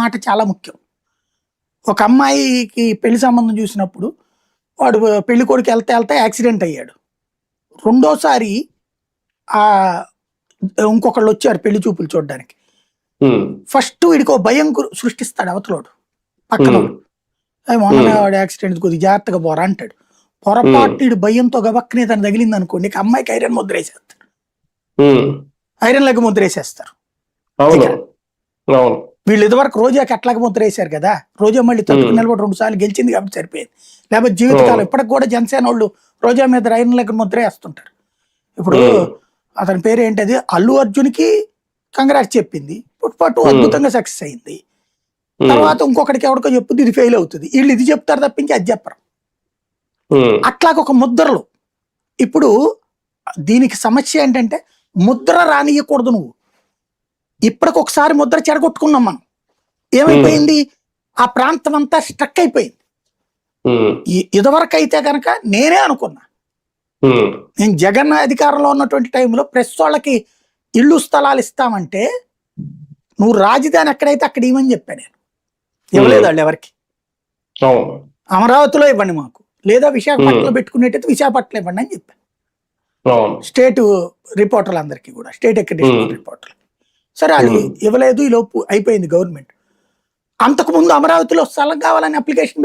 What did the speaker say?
మాట చాలా ముఖ్యం. ఒక అమ్మాయికి పెళ్లి సంబంధం చూసినప్పుడు వాడు పెళ్లి కొడుకు వెళ్తే యాక్సిడెంట్ అయ్యాడు. రెండోసారి ఆ ఇంకొకళ్ళు వచ్చారు పెళ్లి చూపులు చూడడానికి. ఫస్ట్ వీడికి ఒక భయం సృష్టిస్తాడు అవతలోడు పక్కనోడు. మొన్ననే వాడు యాక్సిడెంట్ కొద్దిగా జాగ్రత్తగా పోరా అంటాడు. పొరపాటు వీడు భయంతో గబక్కనే తను తగిలింది అనుకోండి, అమ్మాయికి ఐరన్ ముద్ర వేసేస్తారు, ఐరన్ లెగ్ ముద్ర వేసేస్తారు. వీళ్ళు ఇదివరకు రోజాకి అట్లాగ ముద్ర వేశారు కదా, రోజా మళ్ళీ తట్టుకు నిలబడి 2 సార్లు గెలిచింది కాబట్టి సరిపోయింది. లేకపోతే జీవితకాలం ఇప్పటికి కూడా జనసేన వాళ్ళు రోజా మీద ఐరన్ లెగ్ ముద్ర వేస్తుంటారు. ఇప్పుడు అతని పేరు ఏంటది, అల్లు అర్జున్కి కంగ్రాట్స్ చెప్పింది, పుట్పాటు అద్భుతంగా సక్సెస్ అయింది. తర్వాత ఇంకొకటికి ఎవరికో చెప్పుద్ది, ఇది ఫెయిల్ అవుతుంది. వీళ్ళు ఇది చెప్తారు తప్పించి అది చెప్పరు. అట్లాగ ఒక ముద్రలు. ఇప్పుడు దీనికి సమస్య ఏంటంటే ముద్ర రానియకూడదు. నువ్వు ఇప్పటికొకసారి ముద్ర చెడగొట్టుకున్నాం మనం. ఏమైపోయింది, ఆ ప్రాంతం అంతా స్ట్రక్ అయిపోయింది. ఇదివరకు అయితే కనుక నేనే అనుకున్నా, నేను జగన్ అధికారంలో ఉన్నటువంటి టైంలో ప్రెస్ వాళ్ళకి ఇళ్ళు స్థలాలు ఇస్తామంటే నువ్వు రాజధాని ఎక్కడైతే అక్కడ ఇవ్వని చెప్పా నేను. ఇవ్వలేదు వాళ్ళు ఎవరికి. అమరావతిలో ఇవ్వండి మాకు, లేదా విశాఖపట్నంలో పెట్టుకునేటైతే విశాఖపట్నం ఇవ్వండి అని చెప్పాను స్టేట్ రిపోర్టర్లందరికీ కూడా, స్టేట్ అక్రిడిటేషన్ రిపోర్టర్లు. సరే అది ఇవ్వలేదు, ఈ లోపు అయిపోయింది గవర్నమెంట్. అంతకుముందు అమరావతిలో స్థలం కావాలని అప్లికేషన్